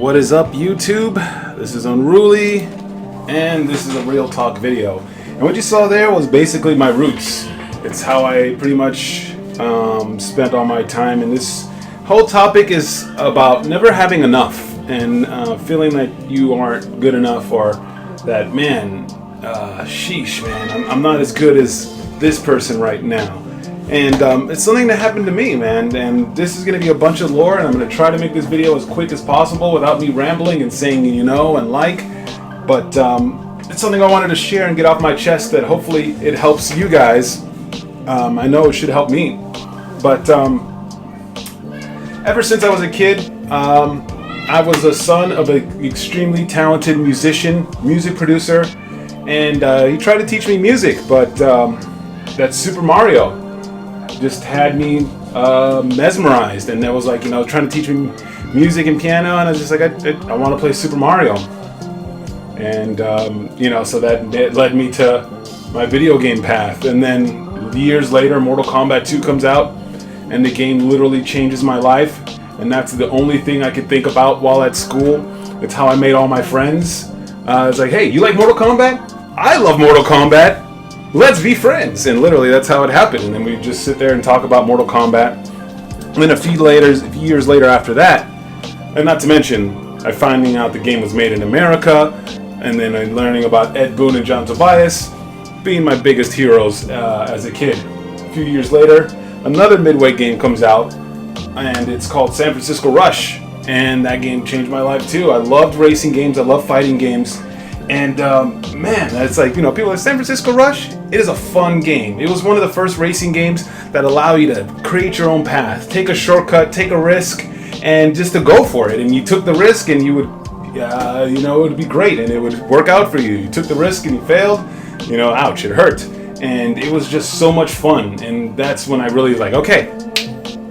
What is up, YouTube? This is Unruly, and this is a real talk video. And what you saw there was basically my roots. It's how I pretty much spent all my time. And this whole topic is about never having enough and feeling that you aren't good enough, or that, man, sheesh, man, I'm not as good as this person right now. And it's something that happened to me, man, and this is going to be a bunch of lore, and I'm going to try to make this video as quick as possible without me rambling and saying, you know, and like, but it's something I wanted to share and get off my chest that hopefully it helps you guys. I know it should help me, but ever since I was a kid, I was the son of an extremely talented musician, music producer, and he tried to teach me music, but that Super Mario just had me mesmerized, and that was like, you know, trying to teach me music and piano, and I was just like, I want to play Super Mario. And you know, so that led me to my video game path. And then years later, Mortal Kombat 2 comes out, and the game literally changes my life, and that's the only thing I could think about while at school. It's how I made all my friends. It's like, hey, you like Mortal Kombat? I love Mortal Kombat. Let's be friends. And literally that's how it happened. And then we just sit there and talk about Mortal Kombat. And then a few years later after that, and not to mention I finding out the game was made in America, and then I'm learning about Ed Boon and John Tobias being my biggest heroes as a kid. A few years later, another Midway game comes out, and it's called San Francisco Rush, and that game changed my life too. I loved racing games, I love fighting games. And man, it's like, you know, people like San Francisco Rush, it is a fun game. It was one of the first racing games that allow you to create your own path, take a shortcut, take a risk, and just to go for it. And you took the risk, and you would, you know, it would be great, and it would work out for you. You took the risk and you failed, you know, ouch, it hurt. And it was just so much fun. And that's when I really like, okay,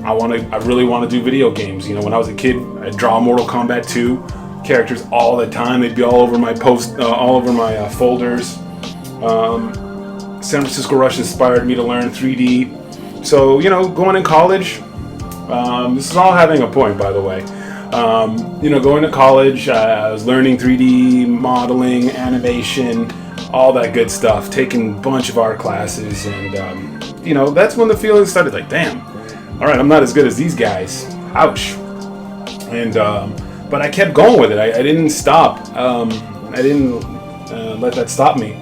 I really want to do video games. You know, when I was a kid, I'd draw Mortal Kombat 2 characters all the time. They'd be all over my folders. San Francisco Rush inspired me to learn 3D. So, you know, going in college, this is all having a point, by the way. You know, going to college, I was learning 3D modeling, animation, all that good stuff, taking a bunch of art classes, and you know, that's when the feelings started, like, damn, all right, I'm not as good as these guys. Ouch. And but I kept going with it. I didn't stop. I didn't let that stop me.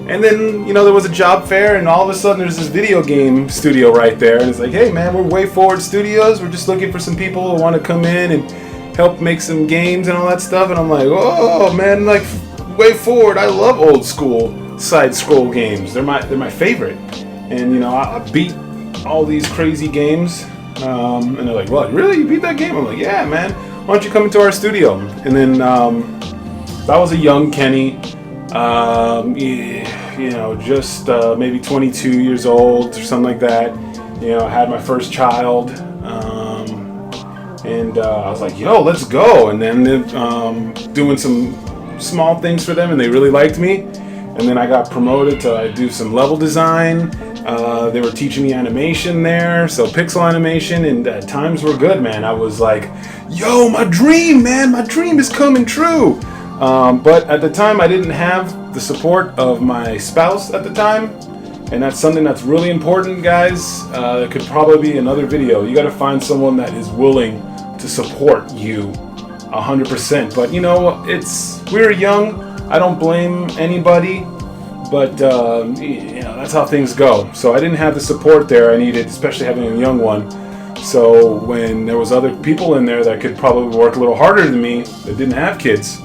And then, you know, there was a job fair, and all of a sudden there's this video game studio right there. And it's like, hey, man, we're Way Forward Studios. We're just looking for some people who want to come in and help make some games and all that stuff. And I'm like, oh, man, like, Way Forward. I love old school side-scroll games. They're my favorite. And, you know, I beat all these crazy games. And they're like, well, really? You beat that game? I'm like, yeah, man. Why don't you come into our studio? And then I was a young Kenny, you know, just maybe 22 years old or something like that. You know, I had my first child, and I was like, yo, let's go. And then doing some small things for them, and they really liked me. And then I got promoted to do some level design. They were teaching me animation there, so pixel animation, and times were good, man. I was like, yo, my dream, man, my dream is coming true. But at the time, I didn't have the support of my spouse at the time, and that's something that's really important, guys. It could probably be another video. You got to find someone that is willing to support you 100%. But you know, we were young. I don't blame anybody. But, you know, that's how things go. So I didn't have the support there I needed, especially having a young one. So when there was other people in there that could probably work a little harder than me that didn't have kids,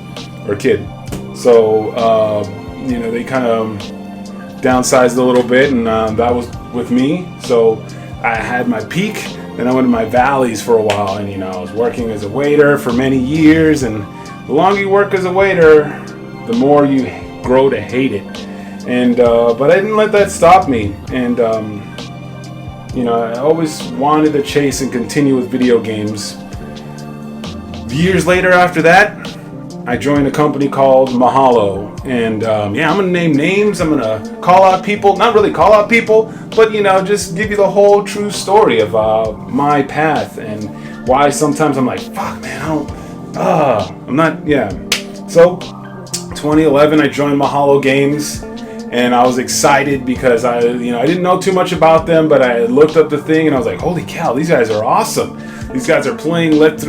or kid. So, you know, they kind of downsized a little bit, and that was with me. So I had my peak, then I went to my valleys for a while, and, you know, I was working as a waiter for many years, and the longer you work as a waiter, the more you grow to hate it. And but I didn't let that stop me, and you know, I always wanted to chase and continue with video games. Years later after that, I joined a company called Mahalo, and yeah, I'm gonna name names, I'm gonna call out people, not really call out people, but you know, just give you the whole true story of my path and why sometimes I'm like, fuck, man, I'm not, yeah. So 2011, I joined Mahalo Games, and I was excited because I didn't know too much about them, but I looked up the thing and I was like, holy cow, these guys are awesome. These guys are playing let's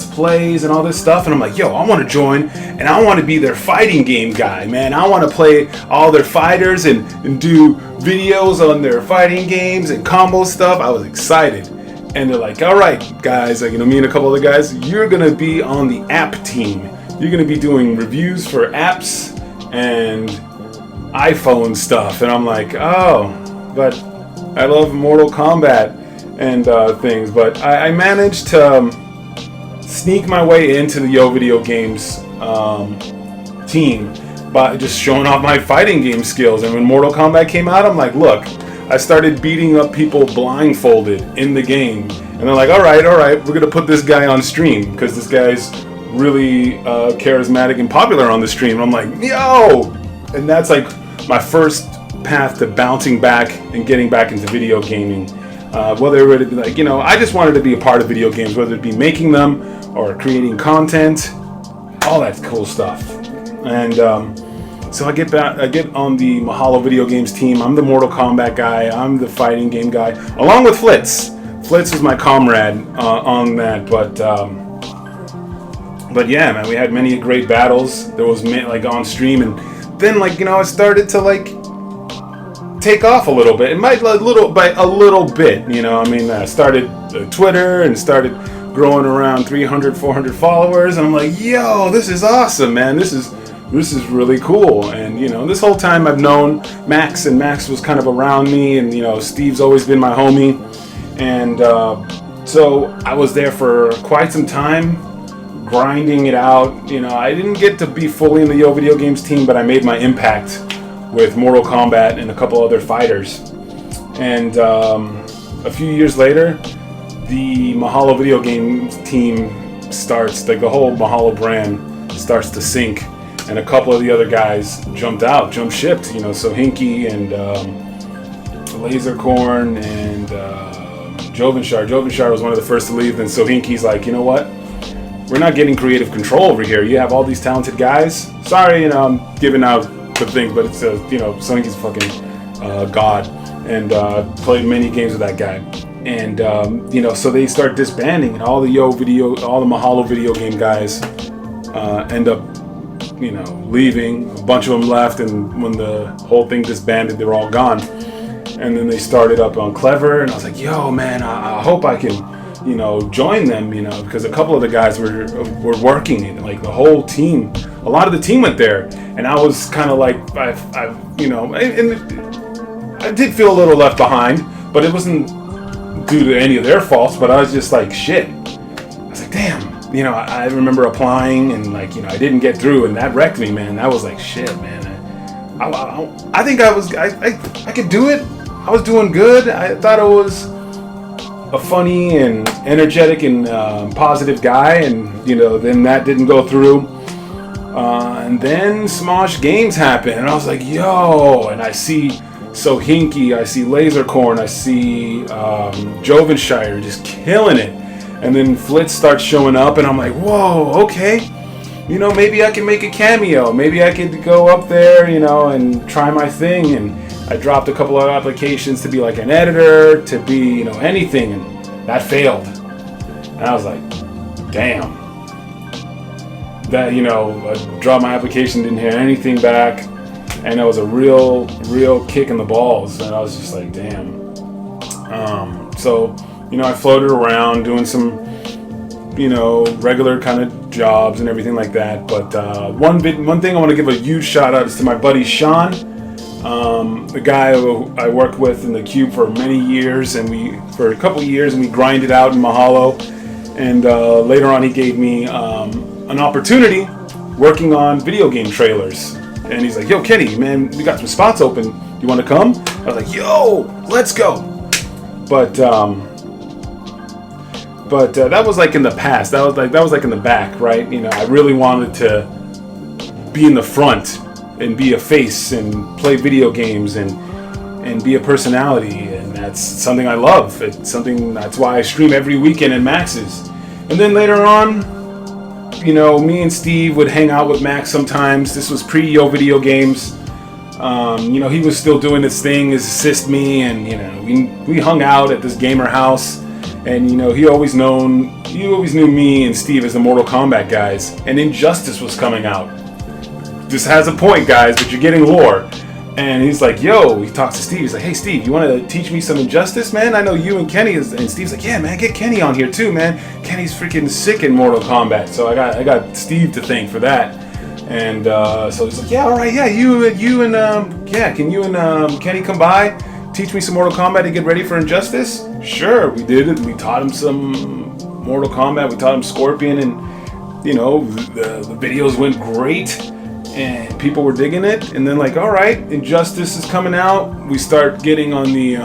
plays and all this stuff, and I'm like, yo, I want to join, and I want to be their fighting game guy, man. I want to play all their fighters and do videos on their fighting games and combo stuff. I was excited. And they're like, all right, guys, like, me and a couple other guys, you're going to be on the app team. You're going to be doing reviews for apps and iPhone stuff. And I'm like, oh, but I love Mortal Kombat and things. But I managed to sneak my way into the Yo Video Games team by just showing off my fighting game skills. And when Mortal Kombat came out, I'm like, look, I started beating up people blindfolded in the game. And they're like, all right, we're going to put this guy on stream because this guy's really charismatic and popular on the stream. And I'm like, yo! And that's like my first path to bouncing back and getting back into video gaming. Whether it be like, I just wanted to be a part of video games, whether it be making them or creating content, all that cool stuff. And so I get on the Mahalo Video Games team. I'm the Mortal Kombat guy. I'm the fighting game guy, along with Flitz. Flitz was my comrade on that. But yeah, man, we had many great battles. There was like on stream, and then it started to take off a little bit. It might by a little bit. I started Twitter and started growing around 300, 400 followers, and I'm like, yo, this is awesome, man. This is really cool. And this whole time I've known Max, and Max was kind of around me, and Steve's always been my homie, and so I was there for quite some time grinding it out. I didn't get to be fully in the Yo Video Games team, but I made my impact with Mortal Kombat and a couple other fighters. And a few years later, the Mahalo Video Games team starts, the whole Mahalo brand starts to sink. And a couple of the other guys jumped shipped, so Hinky and Lasercorn and Jovenshar. Jovenshar was one of the first to leave, and so Hinky's like, you know what? We're not getting creative control over here. You have all these talented guys. Sorry, I'm giving out the thing, but it's, so Hinky's a fucking god, and played many games with that guy. And, so they start disbanding, and all the Mahalo video game guys end up leaving. A bunch of them left, and when the whole thing disbanded, they were all gone. And then they started up on Clever, and I was like, yo, man, I hope I can, join them, because a couple of the guys were working it, like the whole team. A lot of the team went there, and I was kind of like, and I did feel a little left behind, but it wasn't due to any of their faults, but I was just like, shit. I was like, damn. I remember applying and I didn't get through, and that wrecked me, man. That was like, shit, man. I think I could do it. I was doing good. I thought I was a funny and energetic and positive guy, and then that didn't go through. And then Smosh Games happened, and I was like, yo, and I see Hinky, I see Lasercorn, I see Jovenshire just killing it. And then Flitz starts showing up, and I'm like, whoa, okay. Maybe I can make a cameo. Maybe I could go up there, and try my thing. And I dropped a couple of applications to be like an editor, to be, anything. And that failed. And I was like, damn. That, I dropped my application, didn't hear anything back. And that was a real kick in the balls. And I was just like, damn. So... I floated around doing some, regular kind of jobs and everything like that. But one thing I want to give a huge shout out is to my buddy Sean, the guy who I worked with in the Cube for many years, and for a couple years, and we grinded out in Mahalo. And later on, he gave me an opportunity working on video game trailers. And he's like, yo, Kenny, man, we got some spots open. You want to come? I was like, yo, let's go. But that was like in the past. That was like in the back, right? I really wanted to be in the front and be a face and play video games and be a personality, and that's something I love. It's something that's why I stream every weekend at Max's. And then later on, me and Steve would hang out with Max sometimes. This was pre-Yo Video Games. He was still doing his thing, his assist me, and we hung out at this gamer house, and he always knew me and Steve as the Mortal Kombat guys, and Injustice was coming out. This has a point, guys, but you're getting lore. And he's like, yo, he talks to Steve. He's like, hey, Steve, you want to teach me some Injustice, man? I know you and Kenny and Steve's like, yeah, man, get Kenny on here too, man. Kenny's freaking sick in Mortal Kombat. So I got Steve to thank for that. And so he's like, yeah, all right, yeah, can you and Kenny come by, teach me some Mortal Kombat to get ready for Injustice? Sure, we did it. We taught him some Mortal Kombat. We taught him Scorpion, and the videos went great. And people were digging it, and then all right, Injustice is coming out. We start getting on the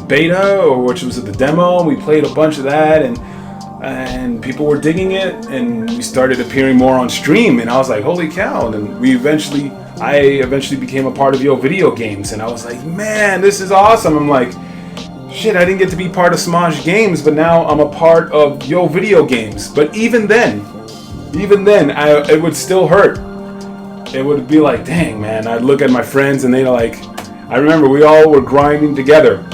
beta, or which was the demo. We played a bunch of that, and people were digging it, and we started appearing more on stream. And I was like, holy cow! And then I eventually became a part of Yo Video Games, and I was like, man, this is awesome. I'm like, shit, I didn't get to be part of Smosh Games, but now I'm a part of Yo Video Games. But even then, it would still hurt. It would be like, dang, man. I'd look at my friends, and I remember we all were grinding together,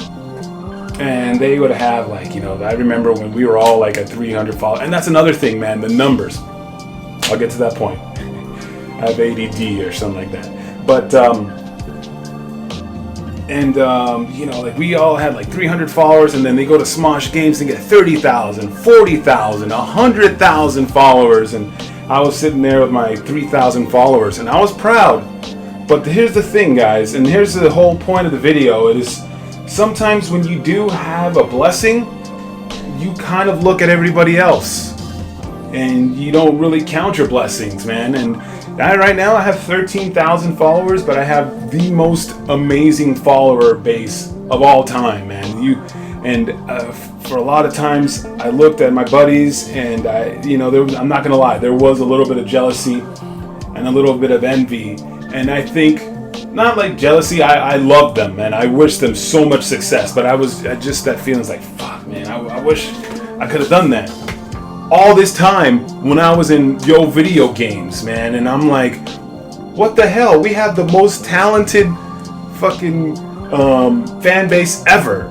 and they would have I remember when we were all at 300 followers, and that's another thing, man, the numbers. I'll get to that point. I have ADD or something like that. But, we all had 300 followers, and then they go to Smosh Games and get 30,000, 40,000, 100,000 followers, and I was sitting there with my 3,000 followers, and I was proud. But here's the thing, guys, and here's the whole point of the video, is sometimes when you do have a blessing, you kind of look at everybody else, and you don't really count your blessings, man. And right now I have 13,000 followers, but I have the most amazing follower base of all time, man. For a lot of times I looked at my buddies, and I'm not gonna lie, there was a little bit of jealousy and a little bit of envy. And I think, not jealousy, I loved them, man. I wish them so much success, but I just that feeling's fuck, man, I wish I could have done that. All this time when I was in Yo Video Games, man, and I'm like, what the hell? We have the most talented fucking fan base ever.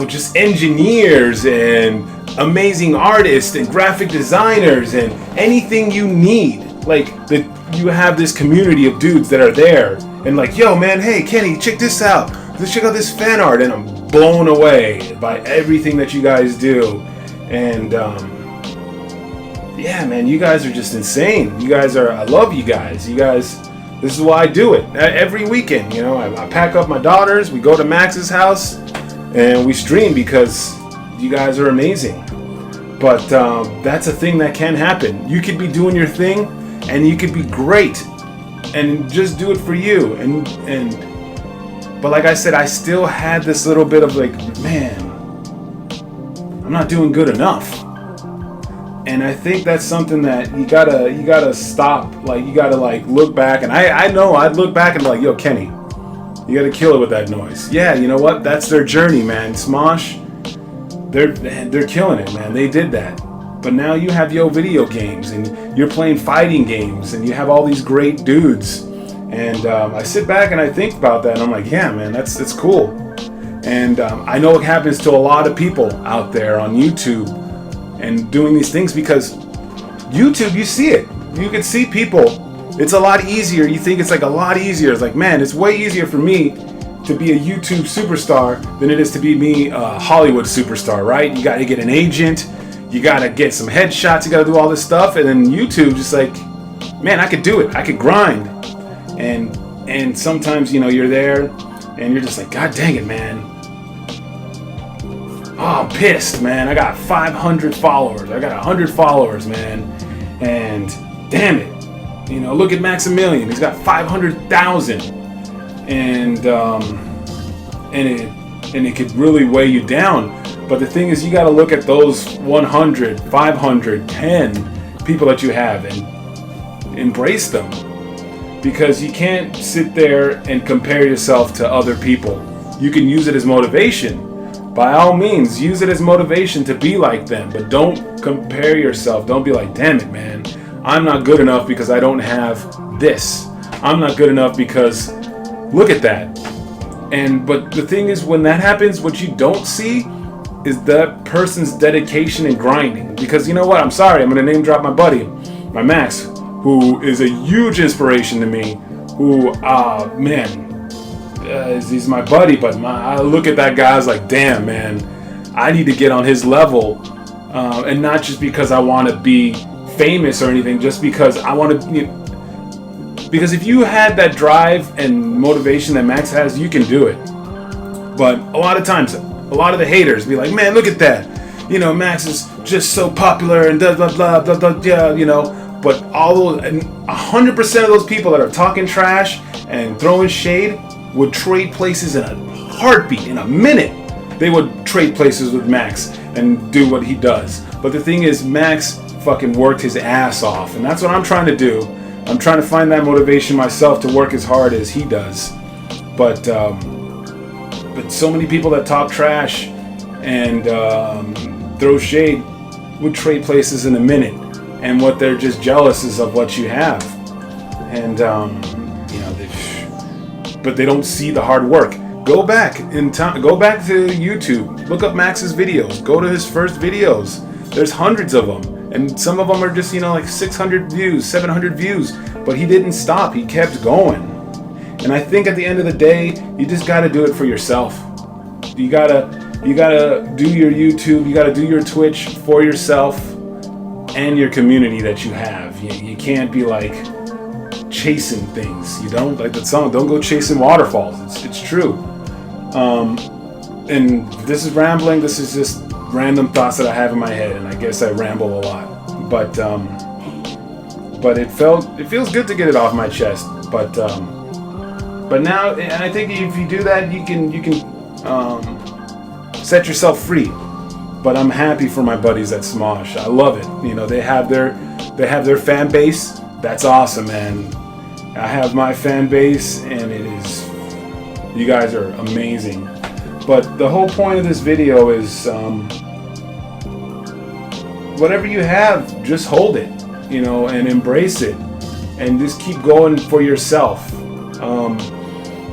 Just engineers and amazing artists and graphic designers and anything you need. You have this community of dudes that are there, and yo, man, hey, Kenny, check this out. Let's check out this fan art, and I'm blown away by everything that you guys do. And yeah, man, you guys are just insane. I love you guys. This is why I do it every weekend. I pack up my daughters, we go to Max's house, and we stream because you guys are amazing. But that's a thing that can happen. You could be doing your thing, and you could be great, and just do it for you. But like I said, I still had this little bit of man, I'm not doing good enough. And I think that's something that you gotta stop. You gotta look back, and I know I'd look back and be like, yo, Kenny, you gotta kill it with that noise. Yeah, you know what? That's their journey, man. Smosh, they're killing it, man. They did that. But now you have Yo Video Games, and you're playing fighting games, and you have all these great dudes. And I sit back and I think about that, and I'm like, yeah, man, that's cool. And I know it happens to a lot of people out there on YouTube and doing these things, because YouTube, you see it. You can see people. It's a lot easier. You think it's a lot easier. It's man, it's way easier for me to be a YouTube superstar than it is to be me a Hollywood superstar, right? You got to get an agent. You got to get some headshots. You got to do all this stuff. And then YouTube, just man, I could do it. I could grind. And sometimes, you're there and you're just God dang it, man. Oh, I'm pissed, man. I got 500 followers. I got 100 followers, man. And damn it. Look at Maximilian. He's got 500,000. And it could really weigh you down. But the thing is, you got to look at those 100, 500, 10 people that you have and embrace them. Because you can't sit there and compare yourself to other people. You can use it as motivation, by all means, use it as motivation to be like them. But don't compare yourself. Don't be like, damn it, man, I'm not good enough because I don't have this. I'm not good enough because look at that. But the thing is, when that happens, what you don't see is that person's dedication and grinding. Because you know what? I'm sorry. I'm going to name drop my buddy, my Max, who is a huge inspiration to me. Who, he's my buddy, but I look at that guy, I was like, damn, man, I need to get on his level. And not just because I want to be famous or anything, just because I want to... Because if you had that drive and motivation that Max has, you can do it. But a lot of times, a lot of the haters be like, man, look at that. Max is just so popular and blah, blah, blah, blah, blah, yeah, But all those, 100% of those people that are talking trash and throwing shade would trade places in a heartbeat, in a minute. They would trade places with Max and do what he does. But the thing is, Max fucking worked his ass off. And that's what I'm trying to do. I'm trying to find that motivation myself to work as hard as he does. But so many people that talk trash and throw shade would trade places in a minute. And what they're just jealous is of what you have. And, but they don't see the hard work. Go back in time. Go back to YouTube. Look up Max's videos. Go to his first videos. There's hundreds of them. And some of them are just, like 600 views, 700 views. But he didn't stop. He kept going. And I think at the end of the day, you just got to do it for yourself. You gotta do your YouTube. You got to do your Twitch for yourself and your community that you have. You can't be like chasing things. You don't, like that song, don't go chasing waterfalls. It's true. And this is rambling. This is just random thoughts that I have in my head, and I guess I ramble a lot. But it feels good to get it off my chest. But now, and I think if you do that, you can set yourself free. But I'm happy for my buddies at Smosh. I love it. They have their fan base. That's awesome, man. I have my fan base, and you guys are amazing. But the whole point of this video is, whatever you have, just hold it, and embrace it, and just keep going for yourself.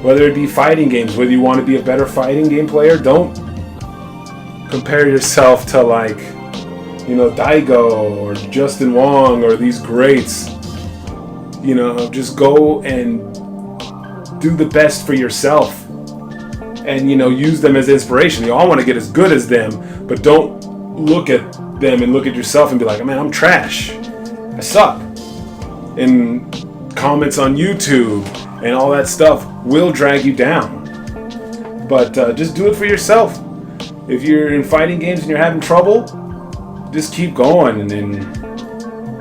Whether it be fighting games, whether you want to be a better fighting game player, don't compare yourself to like, Daigo or Justin Wong or these greats. Just go and do the best for yourself, and use them as inspiration. You all want to get as good as them, but don't look at them and look at yourself and be like, man, I'm trash, I suck. And comments on YouTube and all that stuff will drag you down. But just do it for yourself. If you're in fighting games and you're having trouble, just keep going, and then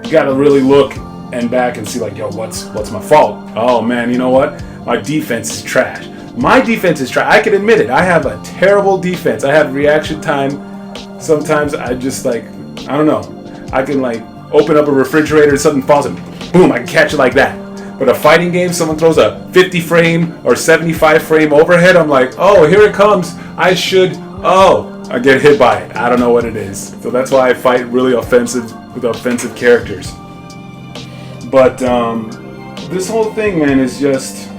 you gotta really look and back and see like, yo, what's my fault? Oh man, you know what? My defense is trash. My defense is trash. I can admit it. I have a terrible defense. I have reaction time. Sometimes I just like, I don't know. I can like open up a refrigerator and something falls and boom, I can catch it like that. But a fighting game, someone throws a 50 frame or 75 frame overhead, I'm like, oh, here it comes. I get hit by it. I don't know what it is. So that's why I fight really with offensive characters. But this whole thing, man, is just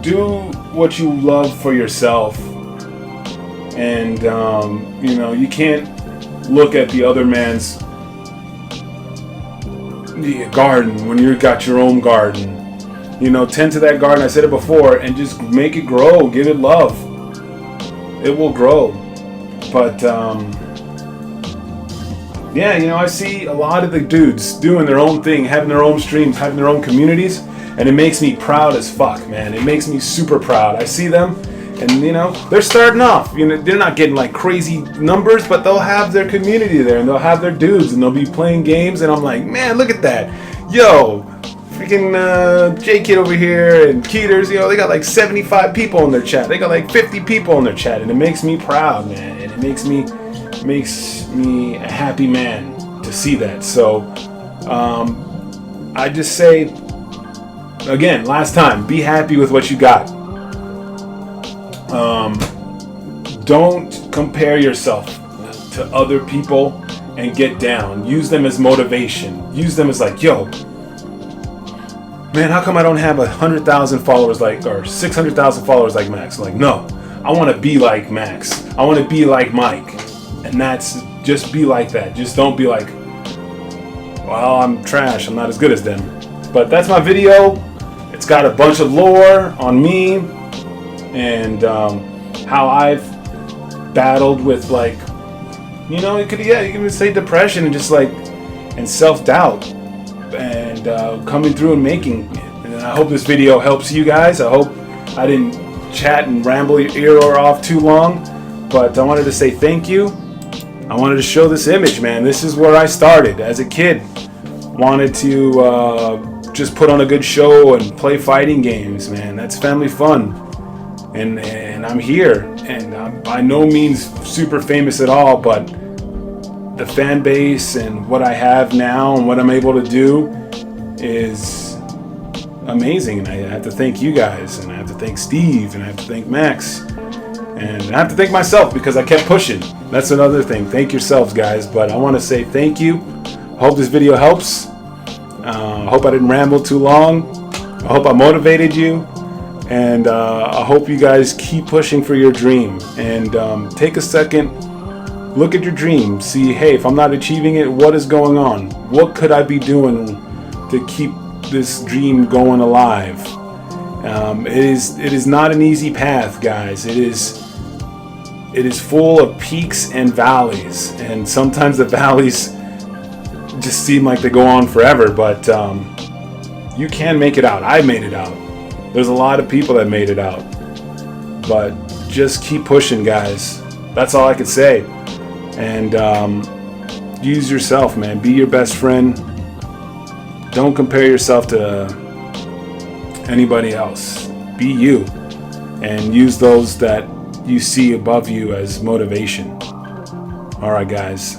do what you love for yourself. And, you can't look at the other man's garden when you've got your own garden. Tend to that garden, I said it before, and just make it grow. Give it love. It will grow. But, I see a lot of the dudes doing their own thing, having their own streams, having their own communities, and it makes me proud as fuck, man. It makes me super proud. I see them, and, they're starting off. They're not getting, like, crazy numbers, but they'll have their community there, and they'll have their dudes, and they'll be playing games, and I'm like, man, look at that. Yo, freaking J-Kid over here, and Keeters, they got, like, 75 people in their chat. They got, like, 50 people in their chat, and it makes me proud, man, and it makes me a happy man to see that. So I just say again, last time, be happy with what you got. Don't compare yourself to other people and get down. Use them as motivation. Use them as like, yo, man, how come I don't have 100,000 followers or 600,000 followers like Max? I'm like, no, I want to be like Max. I want to be like Mike. And that's, just be like that. Just don't be like, well, I'm trash, I'm not as good as them. But that's my video. It's got a bunch of lore on me and how I've battled with, like, you know, you can even say depression and just like, and self-doubt, and coming through and making it. And I hope this video helps you guys. I hope I didn't chat and ramble your ear off too long, but I wanted to say thank you. I wanted to show this image, man. This is where I started as a kid. Wanted to just put on a good show and play fighting games, man. That's family fun. And I'm here, and I'm by no means super famous at all, but the fan base and what I have now and what I'm able to do is amazing. And I have to thank you guys, and I have to thank Steve, and I have to thank Max, and I have to thank myself because I kept pushing. That's another thing. Thank yourselves, guys. But I want to say thank you. I hope this video helps. I hope I didn't ramble too long. I hope I motivated you. And I hope you guys keep pushing for your dream. And take a second, look at your dream. See, hey, if I'm not achieving it, what is going on? What could I be doing to keep this dream going alive? It is not an easy path, guys. It is full of peaks and valleys. And sometimes the valleys just seem like they go on forever, but you can make it out. I made it out. There's a lot of people that made it out, but just keep pushing, guys. That's all I could say. And use yourself, man. Be your best friend. Don't compare yourself to anybody else. Be you, and use those that you see above you as motivation. All right, guys.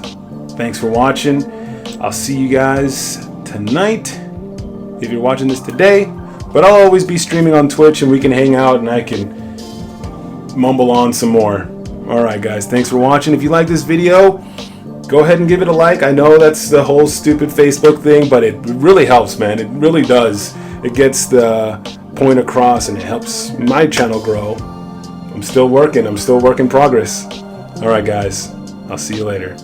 Thanks for watching. I'll see you guys tonight if you're watching this today, but I'll always be streaming on Twitch, and we can hang out and I can mumble on some more. Alright, guys, thanks for watching. If you like this video, go ahead and give it a like. I know that's the whole stupid Facebook thing, but it really helps, man. It really does. It gets the point across, and it helps my channel grow. I'm still working. I'm still work in progress. Alright, guys, I'll see you later.